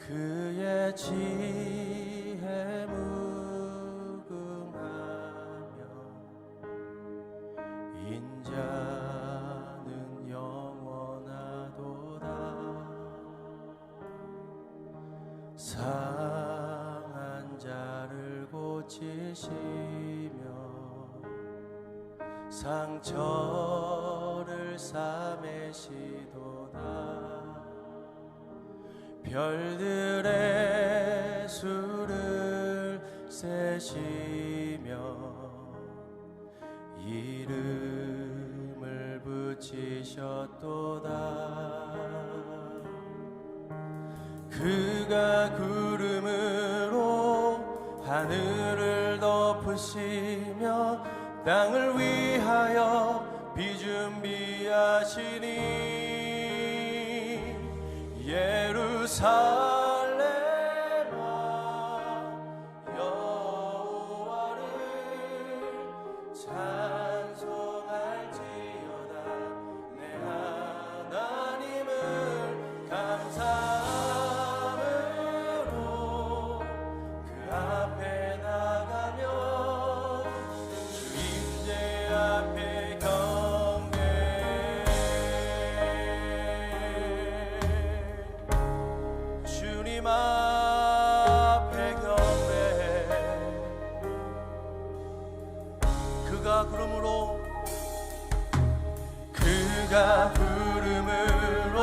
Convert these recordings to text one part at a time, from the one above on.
그의 지혜 무궁하며 인자는 영원하도다. 상한 자를 고치시며 상처를 싸매시도다. 별들의 수를 세시며 이름을 붙이셨도다. 그가 구름으로 하늘을 덮으시며 땅을 위하여 비 준비하시니 예루살렘아 여호와를 찬송할지어다. 내 하나님을 감사함으로 그 앞에 나가며 주 임재 앞에 주님 앞에 경배. 그가 구름으로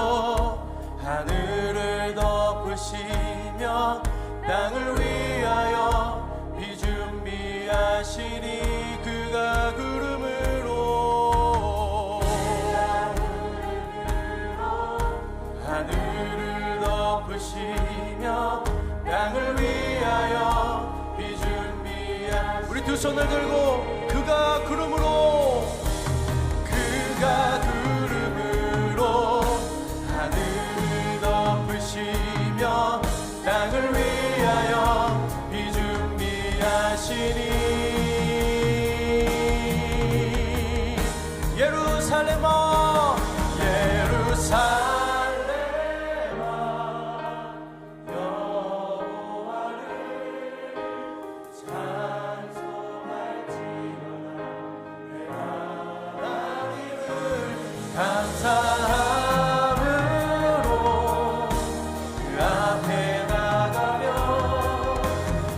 하늘을 덮으시며 땅을 위하여 비 준비하시니 그가 구름으로 하늘을 덮으시며 땅을 위하여 비 준비하시니. 우리 두 손을 들고 그가 구름으로 하늘을 덮으시며 땅을 위하여 비 준비하시니 예루살렘아 여호와를 찬송할지어다. 내 하나님을 감사함으로 그 앞에 나가며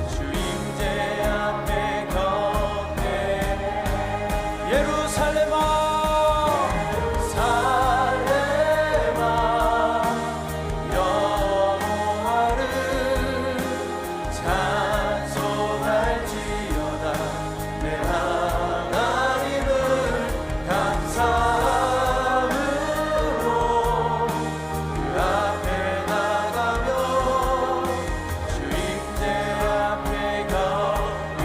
주 임재 앞에 경배. 예루살렘아 여호와를 찬송할지어다. 내 하나님을 감사함으로 그 앞에 나가며 주 임재 앞에 경배.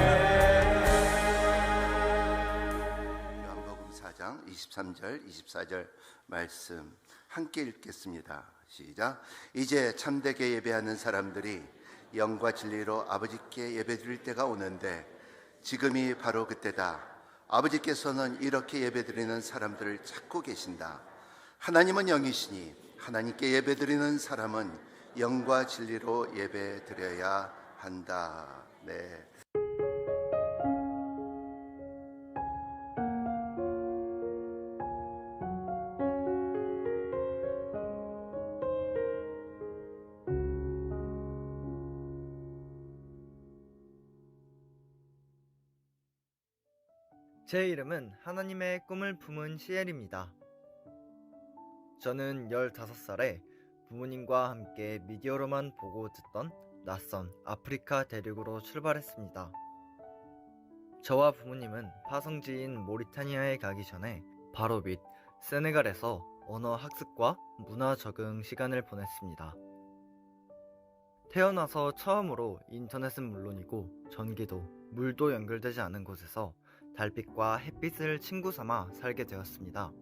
요한복음 4장 23절 24절 말씀 함께 읽겠습니다. 시작. 이제 참되게 예배하는 사람들이 영과 진리로 아버지께 예배드릴 때가 오는데 지금이 바로 그때다. 아버지께서는 이렇게 예배드리는 사람들을 찾고 계신다. 하나님은 영이시니 하나님께 예배드리는 사람은 영과 진리로 예배드려야 한다. 네. 제 이름은 하나님의 꿈을 품은 시엘입니다. 저는 15살에 부모님과 함께 미디어로만 보고 듣던 낯선 아프리카 대륙으로 출발했습니다. 저와 부모님은 파성지인 모리타니아에 가기 전에 바로 밑 세네갈에서 언어 학습과 문화 적응 시간을 보냈습니다. 태어나서 처음으로 인터넷은 물론이고 전기도, 물도 연결되지 않은 곳에서 달빛과 햇빛을 친구 삼아 살게 되었습니다.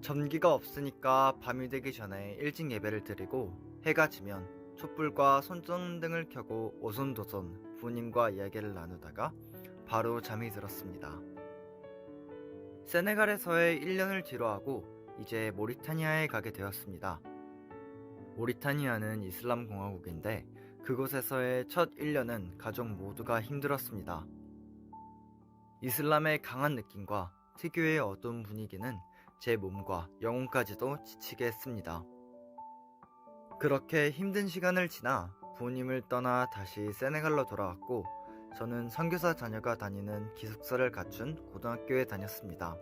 전기가 없으니까 밤이 되기 전에 일찍 예배를 드리고 해가 지면 촛불과 손전등을 켜고 오손도손 부모님과 이야기를 나누다가 바로 잠이 들었습니다. 세네갈에서의 1년을 뒤로하고 이제 모리타니아에 가게 되었습니다. 모리타니아는 이슬람 공화국인데 그곳에서의 첫 1년은 가족 모두가 힘들었습니다. 이슬람의 강한 느낌과 특유의 어두운 분위기는 제 몸과 영혼까지도 지치게 했습니다. 그렇게 힘든 시간을 지나 부모님을 떠나 다시 세네갈로 돌아왔고 저는 선교사 자녀가 다니는 기숙사를 갖춘 고등학교에 다녔습니다.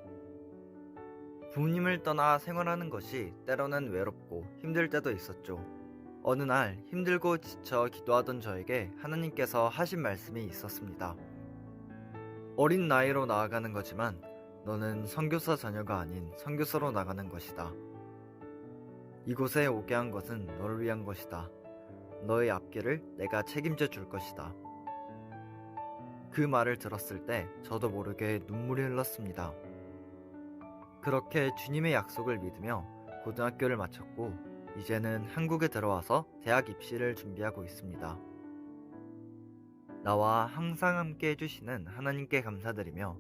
부모님을 떠나 생활하는 것이 때로는 외롭고 힘들 때도 있었죠. 어느 날 힘들고 지쳐 기도하던 저에게 하나님께서 하신 말씀이 있었습니다. 어린 나이로 나아가는 거지만 너는 선교사 자녀가 아닌 선교사로 나가는 것이다. 이곳에 오게 한 것은 너를 위한 것이다. 너의 앞길을 내가 책임져 줄 것이다. 그 말을 들었을 때 저도 모르게 눈물이 흘렀습니다. 그렇게 주님의 약속을 믿으며 고등학교를 마쳤고 이제는 한국에 들어와서 대학 입시를 준비하고 있습니다. 나와 항상 함께 해주시는 하나님께 감사드리며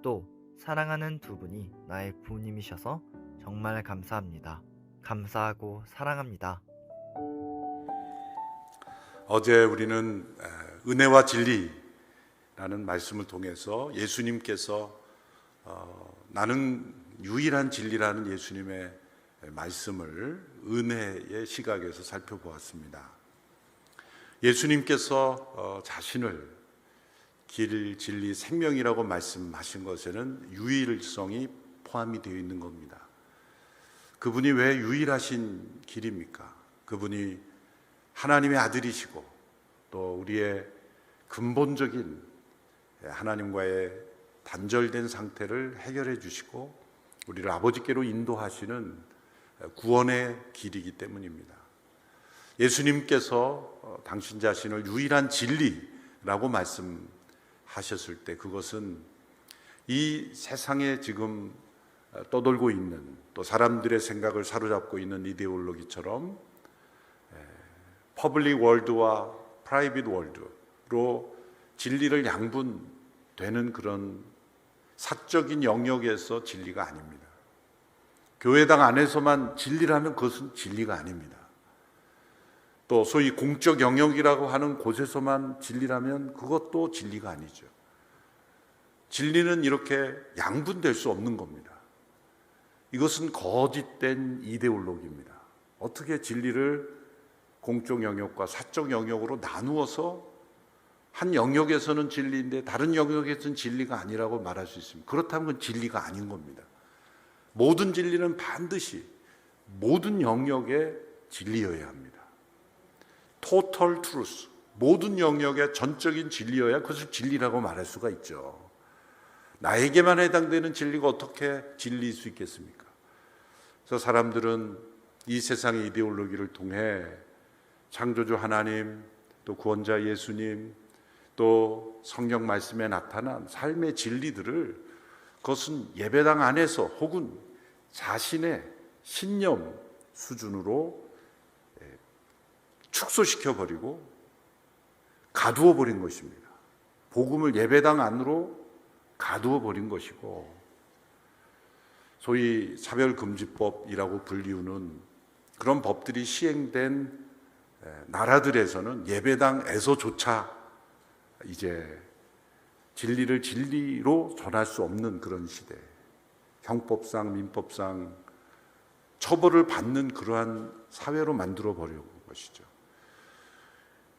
또 사랑하는 두 분이 나의 부모님이셔서 정말 감사합니다. 감사하고 사랑합니다. 어제 우리는 은혜와 진리라는 말씀을 통해서 예수님께서 나는 유일한 진리라는 예수님의 말씀을 은혜의 시각에서 살펴보았습니다. 예수님께서 자신을 길, 진리, 생명이라고 말씀하신 것에는 유일성이 포함이 되어 있는 겁니다. 그분이 왜 유일하신 길입니까? 그분이 하나님의 아들이시고 또 우리의 근본적인 하나님과의 단절된 상태를 해결해 주시고 우리를 아버지께로 인도하시는 구원의 길이기 때문입니다. 예수님께서 당신 자신을 유일한 진리라고 말씀하셨을 때 그것은 이 세상에 지금 떠돌고 있는 또 사람들의 생각을 사로잡고 있는 이데올로기처럼 퍼블릭 월드와 프라이빗 월드로 진리를 양분되는 그런 사적인 영역에서 진리가 아닙니다. 교회당 안에서만 진리라면 그것은 진리가 아닙니다. 또 소위 공적 영역이라고 하는 곳에서만 진리라면 그것도 진리가 아니죠. 진리는 이렇게 양분될 수 없는 겁니다. 이것은 거짓된 이데올로기입니다. 어떻게 진리를 공적 영역과 사적 영역으로 나누어서 한 영역에서는 진리인데 다른 영역에서는 진리가 아니라고 말할 수 있습니다. 그렇다면 그건 진리가 아닌 겁니다. 모든 진리는 반드시 모든 영역에 진리여야 합니다. Total truth, 모든 영역의 전적인 진리여야 그것을 진리라고 말할 수가 있죠. 나에게만 해당되는 진리가 어떻게 진리일 수 있겠습니까? 그래서 사람들은 이 세상의 이데올로기를 통해 창조주 하나님, 또 구원자 예수님, 또 성경 말씀에 나타난 삶의 진리들을 그것은 예배당 안에서 혹은 자신의 신념 수준으로 축소시켜버리고 가두어버린 것입니다. 복음을 예배당 안으로 가두어버린 것이고 소위 차별금지법이라고 불리우는 그런 법들이 시행된 나라들에서는 예배당에서조차 이제 진리를 진리로 전할 수 없는 그런 시대, 형법상 민법상 처벌을 받는 그러한 사회로 만들어 버리는 것이죠.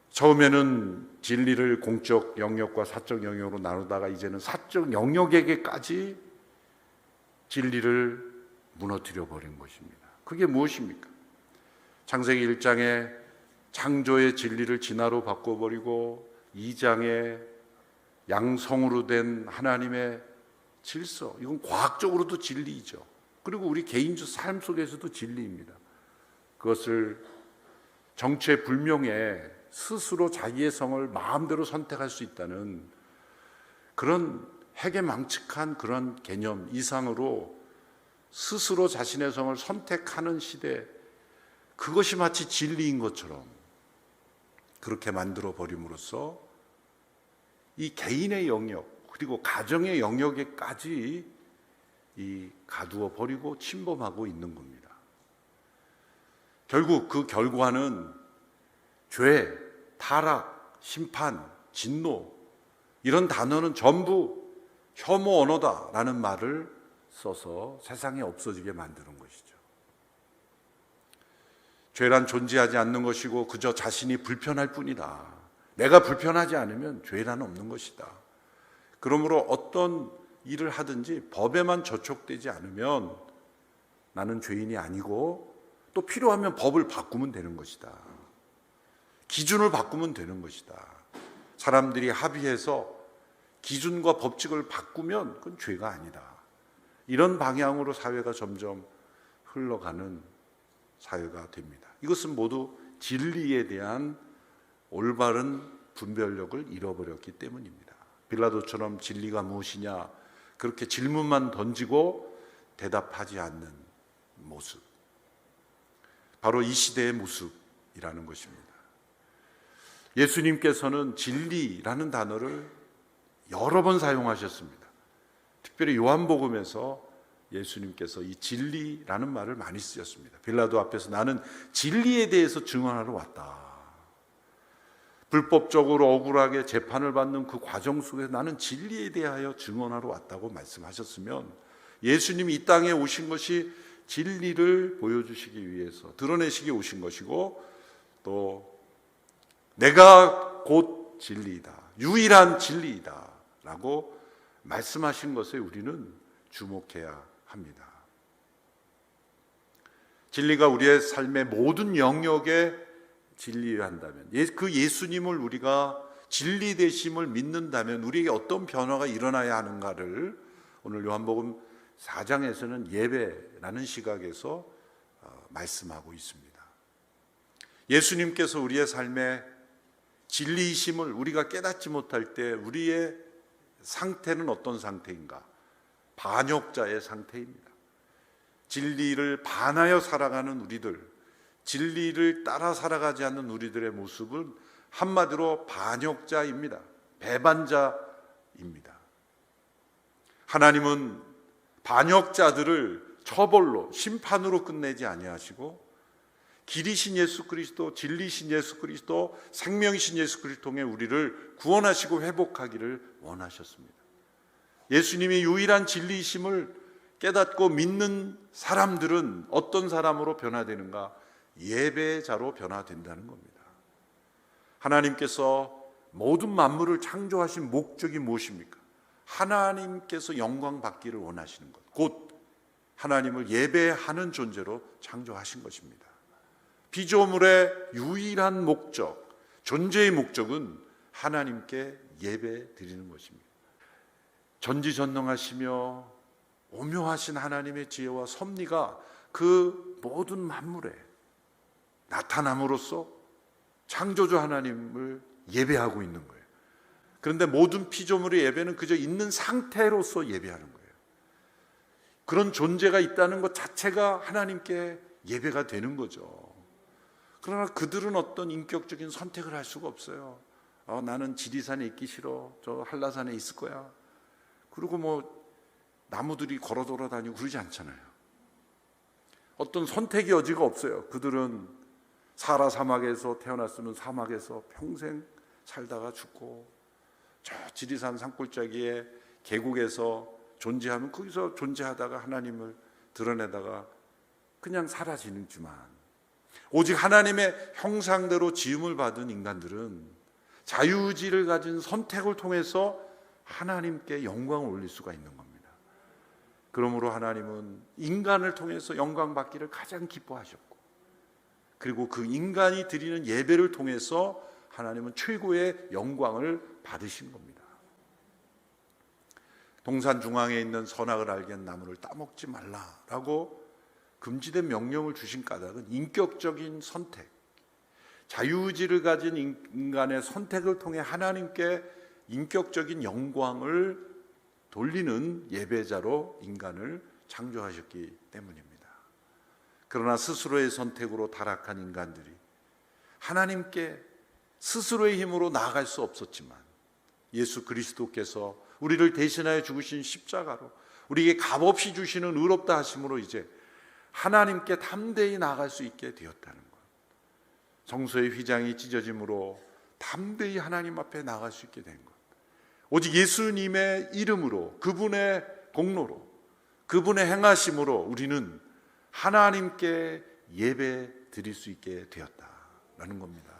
처음에는 진리를 공적 영역과 사적 영역으로 나누다가 이제는 사적 영역에게까지 진리를 무너뜨려 버린 것입니다. 그게 무엇입니까? 창세기 1장에 창조의 진리를 진화로 바꿔버리고 2장에 양성으로 된 하나님의 질서, 이건 과학적으로도 진리이죠. 그리고 우리 개인적 삶 속에서도 진리입니다. 그것을 정체불명에 스스로 자기의 성을 마음대로 선택할 수 있다는 그런 해괴망측한 그런 개념 이상으로 스스로 자신의 성을 선택하는 시대, 그것이 마치 진리인 것처럼 그렇게 만들어 버림으로써 이 개인의 영역 그리고 가정의 영역에까지 가두어 버리고 침범하고 있는 겁니다. 결국 그 결과는 죄, 타락, 심판, 진노, 이런 단어는 전부 혐오 언어다라는 말을 써서 세상에 없어지게 만드는 것이죠. 죄란 존재하지 않는 것이고 그저 자신이 불편할 뿐이다. 내가 불편하지 않으면 죄란 없는 것이다. 그러므로 어떤 일을 하든지 법에만 저촉되지 않으면 나는 죄인이 아니고 또 필요하면 법을 바꾸면 되는 것이다. 기준을 바꾸면 되는 것이다. 사람들이 합의해서 기준과 법칙을 바꾸면 그건 죄가 아니다. 이런 방향으로 사회가 점점 흘러가는 사회가 됩니다. 이것은 모두 진리에 대한 올바른 분별력을 잃어버렸기 때문입니다. 빌라도처럼 진리가 무엇이냐 그렇게 질문만 던지고 대답하지 않는 모습, 바로 이 시대의 모습이라는 것입니다. 예수님께서는 진리라는 단어를 여러 번 사용하셨습니다. 특별히 요한복음에서 예수님께서 이 진리라는 말을 많이 쓰셨습니다. 빌라도 앞에서 나는 진리에 대해서 증언하러 왔다. 불법적으로 억울하게 재판을 받는 그 과정 속에서 나는 진리에 대하여 증언하러 왔다고 말씀하셨으면 예수님이 이 땅에 오신 것이 진리를 보여주시기 위해서 드러내시기 오신 것이고 또 내가 곧 진리이다, 유일한 진리이다 라고 말씀하신 것에 우리는 주목해야 합니다. 진리가 우리의 삶의 모든 영역에 진리여야 한다면, 그 예수님을 우리가 진리 되심을 믿는다면 우리에게 어떤 변화가 일어나야 하는가를 오늘 요한복음 4장에서는 예배라는 시각에서 말씀하고 있습니다. 예수님께서 우리의 삶의 진리이심을 우리가 깨닫지 못할 때 우리의 상태는 어떤 상태인가? 반역자의 상태입니다. 진리를 반하여 살아가는 우리들, 진리를 따라 살아가지 않는 우리들의 모습은 한마디로 반역자입니다. 배반자입니다. 하나님은 반역자들을 처벌로, 심판으로 끝내지 아니하시고 길이신 예수 그리스도, 진리신 예수 그리스도, 생명이신 예수 그리스도 통해 우리를 구원하시고 회복하기를 원하셨습니다. 예수님이 유일한 진리이심을 깨닫고 믿는 사람들은 어떤 사람으로 변화되는가? 예배자로 변화된다는 겁니다. 하나님께서 모든 만물을 창조하신 목적이 무엇입니까? 하나님께서 영광 받기를 원하시는 것, 곧 하나님을 예배하는 존재로 창조하신 것입니다. 피조물의 유일한 목적, 존재의 목적은 하나님께 예배 드리는 것입니다. 전지전능하시며 오묘하신 하나님의 지혜와 섭리가 그 모든 만물에 나타남으로써 창조주 하나님을 예배하고 있는 거예요. 그런데 모든 피조물의 예배는 그저 있는 상태로서 예배하는 거예요. 그런 존재가 있다는 것 자체가 하나님께 예배가 되는 거죠. 그러나 그들은 어떤 인격적인 선택을 할 수가 없어요. 나는 지리산에 있기 싫어. 저 한라산에 있을 거야. 그리고 뭐 나무들이 걸어 돌아다니고 그러지 않잖아요. 어떤 선택의 여지가 없어요. 그들은 사라 사막에서 태어났으면 사막에서 평생 살다가 죽고, 저 지리산 산골짜기에 계곡에서 존재하면 거기서 존재하다가 하나님을 드러내다가 그냥 사라지는지만, 오직 하나님의 형상대로 지음을 받은 인간들은 자유의지를 가진 선택을 통해서 하나님께 영광을 올릴 수가 있는 겁니다. 그러므로 하나님은 인간을 통해서 영광 받기를 가장 기뻐하셨고, 그리고 그 인간이 드리는 예배를 통해서 하나님은 최고의 영광을 받으신 겁니다. 동산 중앙에 있는 선악을 알게 한 나무를 따먹지 말라라고 금지된 명령을 주신 까닭은 인격적인 선택, 자유의지를 가진 인간의 선택을 통해 하나님께 인격적인 영광을 돌리는 예배자로 인간을 창조하셨기 때문입니다. 그러나 스스로의 선택으로 타락한 인간들이 하나님께 스스로의 힘으로 나아갈 수 없었지만 예수 그리스도께서 우리를 대신하여 죽으신 십자가로 우리에게 값없이 주시는 의롭다 하심으로 이제 하나님께 담대히 나아갈 수 있게 되었다는 거예요. 정서의 휘장이 찢어짐으로 담대히 하나님 앞에 나갈 수 있게 된 것. 오직 예수님의 이름으로, 그분의 공로로, 그분의 행하심으로 우리는 하나님께 예배 드릴 수 있게 되었다라는 겁니다.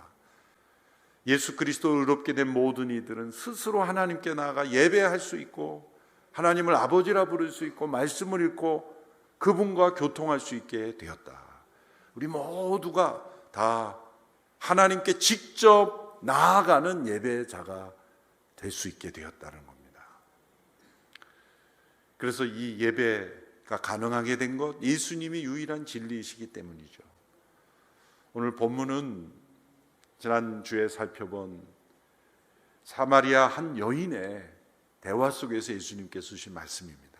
예수 그리스도를 의롭게 된 모든 이들은 스스로 하나님께 나아가 예배할 수 있고 하나님을 아버지라 부를 수 있고 말씀을 읽고 그분과 교통할 수 있게 되었다. 우리 모두가 다 하나님께 직접 나아가는 예배자가 될 수 있게 되었다는 겁니다. 그래서 이 예배가 가능하게 된 것, 예수님이 유일한 진리이시기 때문이죠. 오늘 본문은 지난주에 살펴본 사마리아 한 여인의 대화 속에서 예수님께서 주신 말씀입니다.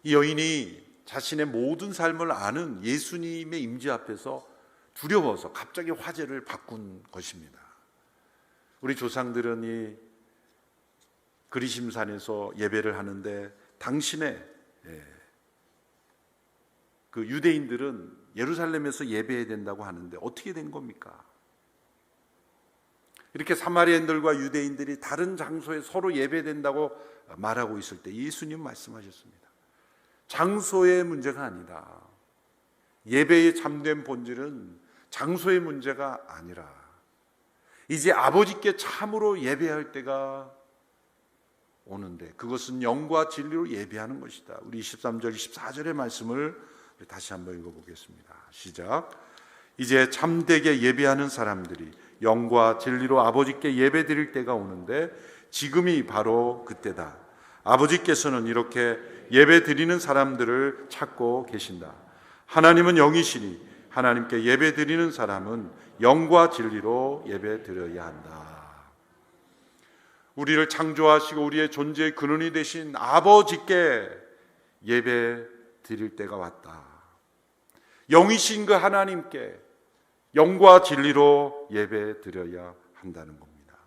이 여인이 자신의 모든 삶을 아는 예수님의 임재 앞에서 두려워서 갑자기 화제를 바꾼 것입니다. 우리 조상들은 이 그리심산에서 예배를 하는데 당신의 그 유대인들은 예루살렘에서 예배해야 된다고 하는데 어떻게 된 겁니까? 이렇게 사마리아인들과 유대인들이 다른 장소에 서로 예배된다고 말하고 있을 때 예수님 말씀하셨습니다. 장소의 문제가 아니다. 예배의 참된 본질은 장소의 문제가 아니라 이제 아버지께 참으로 예배할 때가 오는데 그것은 영과 진리로 예배하는 것이다. 우리 23절, 24절의 말씀을 다시 한번 읽어보겠습니다. 시작. 이제 참되게 예배하는 사람들이 영과 진리로 아버지께 예배드릴 때가 오는데 지금이 바로 그때다. 아버지께서는 이렇게 예배드리는 사람들을 찾고 계신다. 하나님은 영이시니 하나님께 예배드리는 사람은 영과 진리로 예배드려야 한다. 우리를 창조하시고 우리의 존재의 근원이 되신 아버지께 예배드릴 때가 왔다. 영이신 그 하나님께 영과 진리로 예배드려야 한다는 겁니다.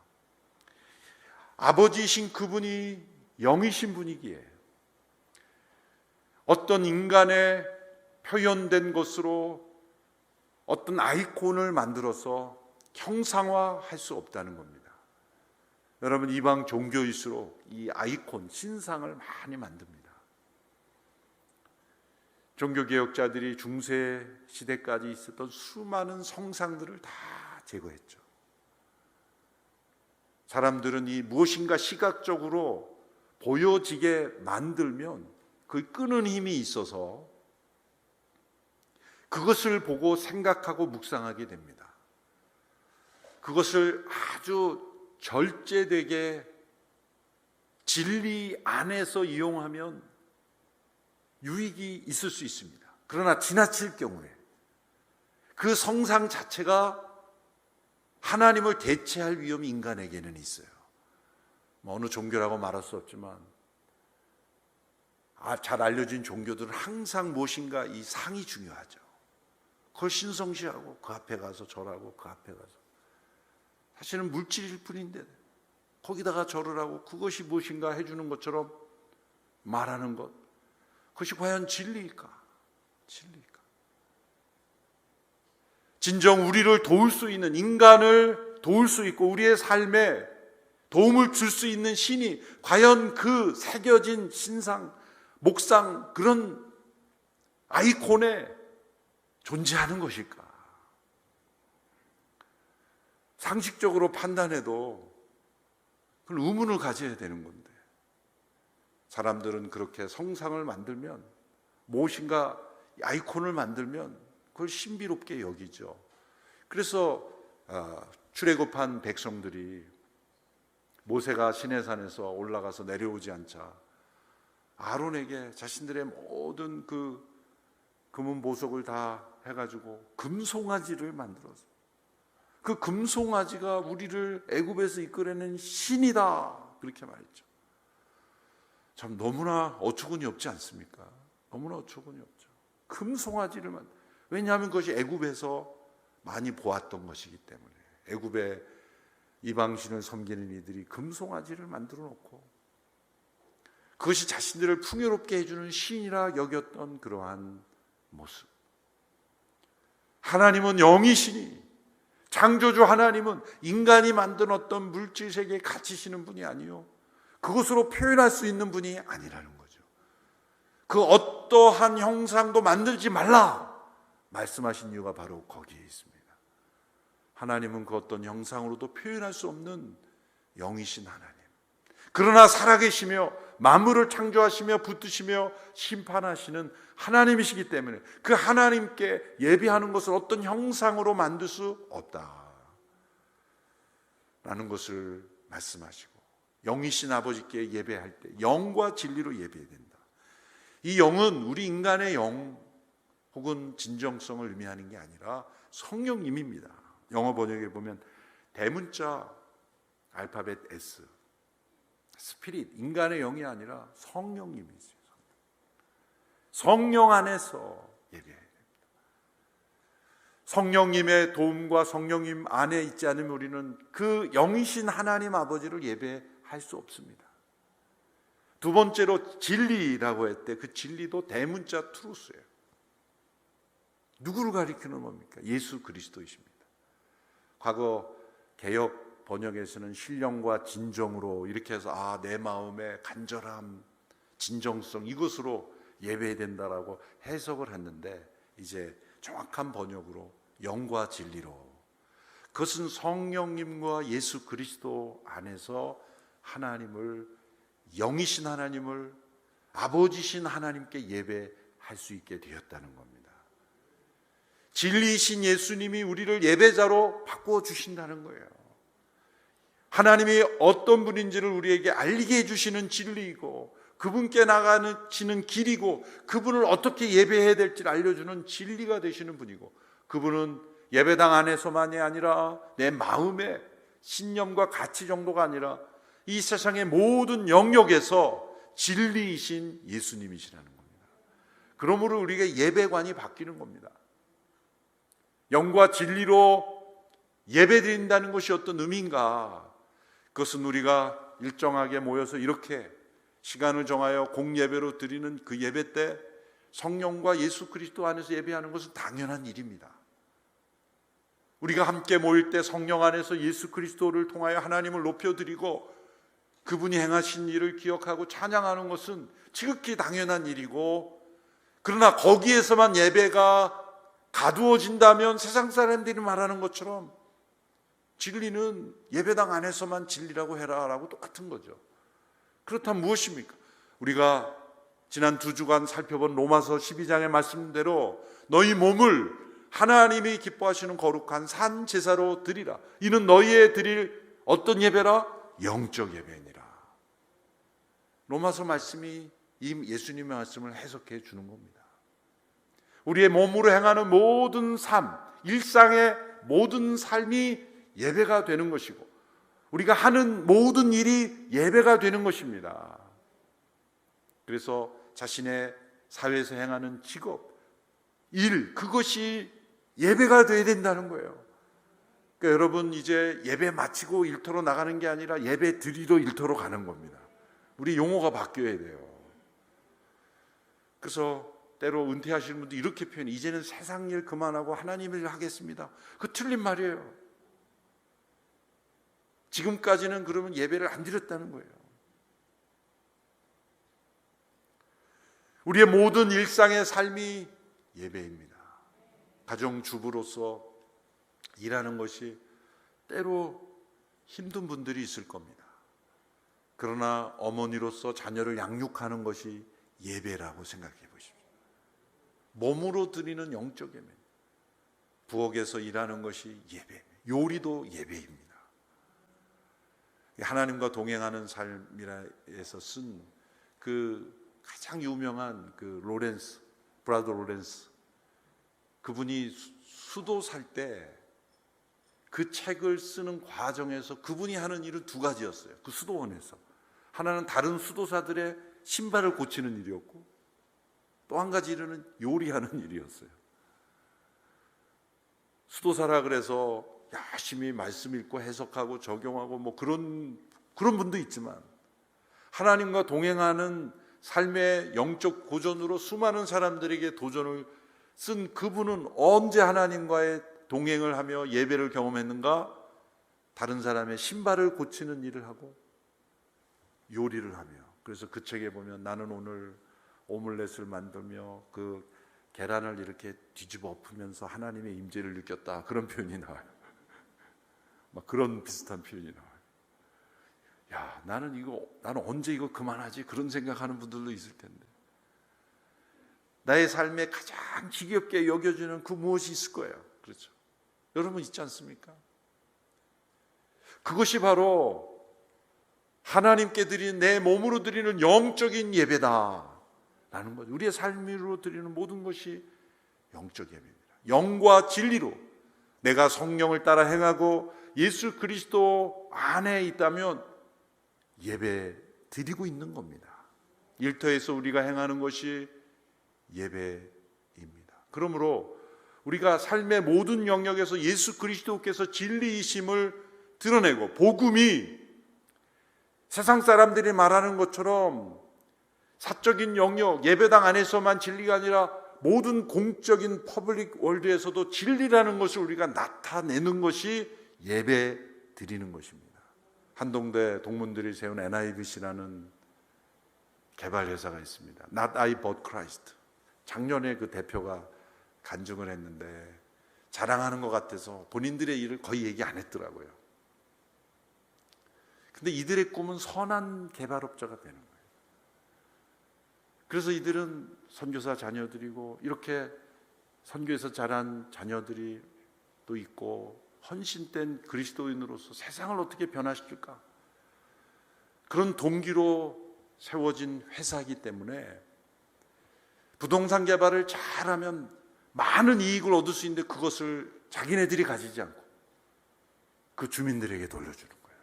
아버지이신 그분이 영이신 분이기에 어떤 인간의 표현된 것으로 어떤 아이콘을 만들어서 형상화할 수 없다는 겁니다. 여러분, 이방 종교일수록 이 아이콘, 신상을 많이 만듭니다. 종교개혁자들이 중세 시대까지 있었던 수많은 성상들을 다 제거했죠. 사람들은 이 무엇인가 시각적으로 보여지게 만들면 그 끄는 힘이 있어서 그것을 보고 생각하고 묵상하게 됩니다. 그것을 아주 절제되게 진리 안에서 이용하면 유익이 있을 수 있습니다. 그러나 지나칠 경우에 그 성상 자체가 하나님을 대체할 위험이 인간에게는 있어요. 어느 종교라고 말할 수 없지만 잘 알려진 종교들은 항상 무엇인가 이 상이 중요하죠. 그걸 신성시하고 그 앞에 가서 절하고 그 앞에 가서 사실은 물질일 뿐인데 거기다가 절을 하고 그것이 무엇인가 해주는 것처럼 말하는 것, 그것이 과연 진리일까? 진리일까? 진정 우리를 도울 수 있는, 인간을 도울 수 있고 우리의 삶에 도움을 줄 수 있는 신이 과연 그 새겨진 신상, 목상, 그런 아이콘에 존재하는 것일까? 상식적으로 판단해도 그건 의문을 가져야 되는 건데 사람들은 그렇게 성상을 만들면, 무엇인가 아이콘을 만들면 그걸 신비롭게 여기죠. 그래서 출애굽한 백성들이 모세가 시내산에서 올라가서 내려오지 않자 아론에게 자신들의 모든 그 금은 보석을 다 해가지고 금송아지를 만들어서 그 금송아지가 우리를 애굽에서 이끌어낸 신이다, 그렇게 말했죠. 참 너무나 어처구니 없지 않습니까? 너무나 어처구니 없죠. 금송아지를 왜냐하면 그것이 애굽에서 많이 보았던 것이기 때문에. 애굽에 이방신을 섬기는 이들이 금송아지를 만들어 놓고 그것이 자신들을 풍요롭게 해주는 신이라 여겼던 그러한 모습. 하나님은 영이시니, 창조주 하나님은 인간이 만든 어떤 물질 세계에 갇히시는 분이 아니요, 그것으로 표현할 수 있는 분이 아니라는 거죠. 그 어떠한 형상도 만들지 말라 말씀하신 이유가 바로 거기에 있습니다. 하나님은 그 어떤 형상으로도 표현할 수 없는 영이신 하나님, 그러나 살아계시며 만물을 창조하시며 붙드시며 심판하시는 하나님이시기 때문에 그 하나님께 예배하는 것을 어떤 형상으로 만들 수 없다라는 것을 말씀하시고, 영이신 아버지께 예배할 때 영과 진리로 예배해야 된다. 이 영은 우리 인간의 영 혹은 진정성을 의미하는 게 아니라 성령님입니다. 영어 번역에 보면 대문자 알파벳 S, 스피릿, 인간의 영이 아니라 성령님이세요. 성령 안에서 예배해야 됩니다. 성령님의 도움과 성령님 안에 있지 않으면 우리는 그 영이신 하나님 아버지를 예배할 수 없습니다. 두 번째로 진리라고 했대. 그 진리도 대문자 트루스예요. 누구를 가리키는 겁니까? 예수 그리스도이십니다. 과거 개역 번역에서는 신령과 진정으로 이렇게 해서 내 마음의 간절함, 진정성, 이것으로 예배해야 된다라고 해석을 했는데, 이제 정확한 번역으로 영과 진리로, 그것은 성령님과 예수 그리스도 안에서 하나님을, 영이신 하나님을, 아버지신 하나님께 예배할 수 있게 되었다는 겁니다. 진리이신 예수님이 우리를 예배자로 바꾸어 주신다는 거예요. 하나님이 어떤 분인지를 우리에게 알리게 해주시는 진리이고, 그분께 나가시는 길이고, 그분을 어떻게 예배해야 될지를 알려주는 진리가 되시는 분이고, 그분은 예배당 안에서만이 아니라 내 마음의 신념과 가치 정도가 아니라 이 세상의 모든 영역에서 진리이신 예수님이시라는 겁니다. 그러므로 우리가 예배관이 바뀌는 겁니다. 영과 진리로 예배드린다는 것이 어떤 의미인가? 그것은 우리가 일정하게 모여서 이렇게 시간을 정하여 공예배로 드리는 그 예배 때 성령과 예수 그리스도 안에서 예배하는 것은 당연한 일입니다. 우리가 함께 모일 때 성령 안에서 예수 그리스도를 통하여 하나님을 높여드리고 그분이 행하신 일을 기억하고 찬양하는 것은 지극히 당연한 일이고, 그러나 거기에서만 예배가 가두어진다면 세상 사람들이 말하는 것처럼 진리는 예배당 안에서만 진리라고 해라라고 똑같은 거죠. 그렇다면 무엇입니까? 우리가 지난 2주간 살펴본 로마서 12장의 말씀대로 너희 몸을 하나님이 기뻐하시는 거룩한 산 제사로 드리라. 이는 너희의 드릴 어떤 예배라? 영적 예배니라. 로마서 말씀이 이 예수님의 말씀을 해석해 주는 겁니다. 우리의 몸으로 행하는 모든 삶, 일상의 모든 삶이 예배가 되는 것이고, 우리가 하는 모든 일이 예배가 되는 것입니다. 그래서 자신의 사회에서 행하는 직업, 일, 그것이 예배가 되어야 된다는 거예요. 그러니까 여러분, 이제 예배 마치고 일터로 나가는 게 아니라 예배 드리러 일터로 가는 겁니다. 우리 용어가 바뀌어야 돼요. 그래서 때로 은퇴하시는 분도 이렇게 표현해, 이제는 세상 일 그만하고 하나님 일 하겠습니다. 그 틀린 말이에요. 지금까지는 그러면 예배를 안 드렸다는 거예요. 우리의 모든 일상의 삶이 예배입니다. 가정주부로서 일하는 것이 때로 힘든 분들이 있을 겁니다. 그러나 어머니로서 자녀를 양육하는 것이 예배라고 생각해 보십시오. 몸으로 드리는 영적 예배, 부엌에서 일하는 것이 예배, 요리도 예배입니다. 하나님과 동행하는 삶이라에서 쓴 그 가장 유명한 그 브라더 로렌스, 그분이 수도 살 때 그 책을 쓰는 과정에서 그분이 하는 일은 2가지였어요. 그 수도원에서 하나는 다른 수도사들의 신발을 고치는 일이었고, 또 한 가지 일은 요리하는 일이었어요. 수도사라 그래서 열심히 말씀 읽고 해석하고 적용하고 뭐 그런 분도 있지만, 하나님과 동행하는 삶의 영적 고전으로 수많은 사람들에게 도전을 쓴 그분은 언제 하나님과의 동행을 하며 예배를 경험했는가? 다른 사람의 신발을 고치는 일을 하고 요리를 하며, 그래서 그 책에 보면 나는 오늘 오믈렛을 만들며 그 계란을 이렇게 뒤집어 엎으면서 하나님의 임재를 느꼈다, 그런 표현이 나와요. 막 그런 비슷한 표현이 나와요. 야, 나는 언제 이거 그만하지? 그런 생각하는 분들도 있을 텐데, 나의 삶에 가장 지겹게 여겨지는 그 무엇이 있을 거예요. 그렇죠? 여러분 있지 않습니까? 그것이 바로 하나님께 드리는, 내 몸으로 드리는 영적인 예배다라는 거죠. 우리의 삶으로 드리는 모든 것이 영적 예배입니다. 영과 진리로 내가 성령을 따라 행하고 예수 그리스도 안에 있다면 예배 드리고 있는 겁니다. 일터에서 우리가 행하는 것이 예배입니다. 그러므로 우리가 삶의 모든 영역에서 예수 그리스도께서 진리이심을 드러내고, 복음이 세상 사람들이 말하는 것처럼 사적인 영역, 예배당 안에서만 진리가 아니라 모든 공적인 퍼블릭 월드에서도 진리라는 것을 우리가 나타내는 것이 예배 드리는 것입니다. 한동대 동문들이 세운 NIBC라는 개발 회사가 있습니다. Not I but Christ. 작년에 그 대표가 간증을 했는데 자랑하는 것 같아서 본인들의 일을 거의 얘기 안 했더라고요. 근데 이들의 꿈은 선한 개발업자가 되는 거예요. 그래서 이들은 선교사 자녀들이고, 이렇게 선교에서 자란 자녀들이 또 있고, 헌신된 그리스도인으로서 세상을 어떻게 변화시킬까, 그런 동기로 세워진 회사이기 때문에 부동산 개발을 잘하면 많은 이익을 얻을 수 있는데 그것을 자기네들이 가지지 않고 그 주민들에게 돌려주는 거예요.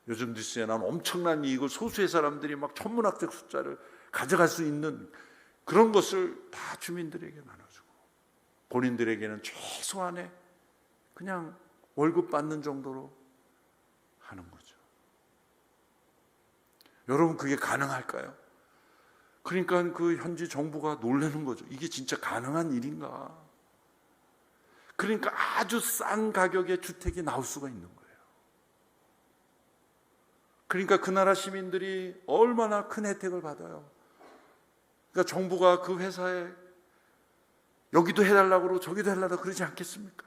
요즘 뉴스에 나온 엄청난 이익을 소수의 사람들이 막 천문학적 숫자를 가져갈 수 있는 그런 것을 다 주민들에게 나눠주고, 본인들에게는 최소한의 그냥 월급 받는 정도로 하는 거죠. 여러분, 그게 가능할까요? 그러니까 그 현지 정부가 놀라는 거죠. 이게 진짜 가능한 일인가? 그러니까 아주 싼 가격의 주택이 나올 수가 있는 거예요. 그러니까 그 나라 시민들이 얼마나 큰 혜택을 받아요. 그러니까 정부가 그 회사에 여기도 해달라고 그러고 저기도 해달라고 그러지 않겠습니까?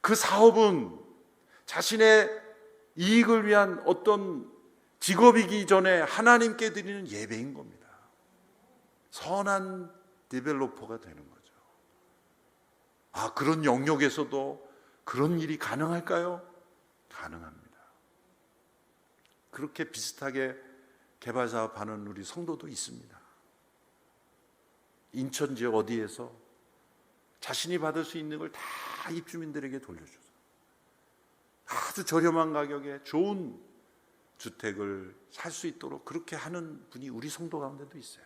그 사업은 자신의 이익을 위한 어떤 직업이기 전에 하나님께 드리는 예배인 겁니다. 선한 디벨로퍼가 되는 거죠. 아, 그런 영역에서도 그런 일이 가능할까요? 가능합니다. 그렇게 비슷하게 개발 사업하는 우리 성도도 있습니다. 인천 지역 어디에서 자신이 받을 수 있는 걸 다 입주민들에게 돌려줘서 아주 저렴한 가격에 좋은 주택을 살 수 있도록 그렇게 하는 분이 우리 성도 가운데도 있어요.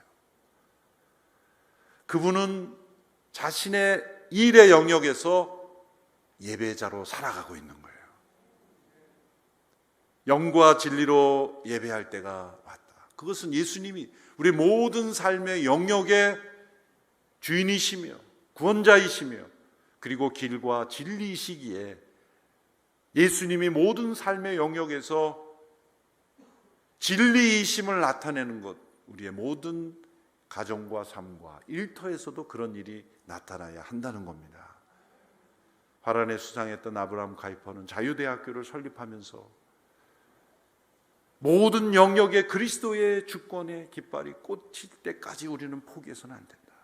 그분은 자신의 일의 영역에서 예배자로 살아가고 있는 거예요. 영과 진리로 예배할 때가 왔다. 그것은 예수님이 우리 모든 삶의 영역의 주인이시며 구원자이시며 그리고 길과 진리이시기에 예수님이 모든 삶의 영역에서 진리이심을 나타내는 것, 우리의 모든 가정과 삶과 일터에서도 그런 일이 나타나야 한다는 겁니다. 하란에 수상했던 아브라함 카이퍼는 자유대학교를 설립하면서 모든 영역에 그리스도의 주권의 깃발이 꽂힐 때까지 우리는 포기해서는 안 된다.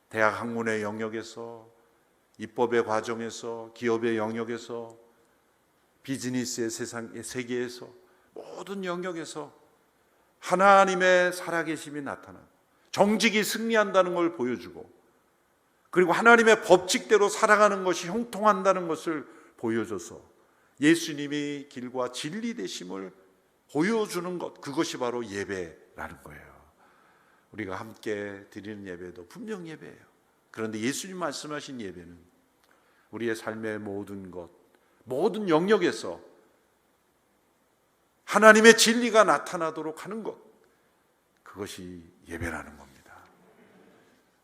대학 학문의 영역에서, 입법의 과정에서, 기업의 영역에서, 비즈니스의 세계에서, 모든 영역에서 하나님의 살아계심이 나타나고 정직이 승리한다는 걸 보여주고, 그리고 하나님의 법칙대로 살아가는 것이 형통한다는 것을 보여줘서 예수님이 길과 진리 되심을 보여주는 것, 그것이 바로 예배라는 거예요. 우리가 함께 드리는 예배도 분명 예배예요. 그런데 예수님 말씀하신 예배는 우리의 삶의 모든 것, 모든 영역에서 하나님의 진리가 나타나도록 하는 것, 그것이 예배라는 겁니다.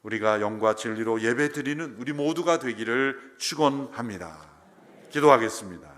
우리가 영과 진리로 예배드리는 우리 모두가 되기를 축원합니다. 기도하겠습니다.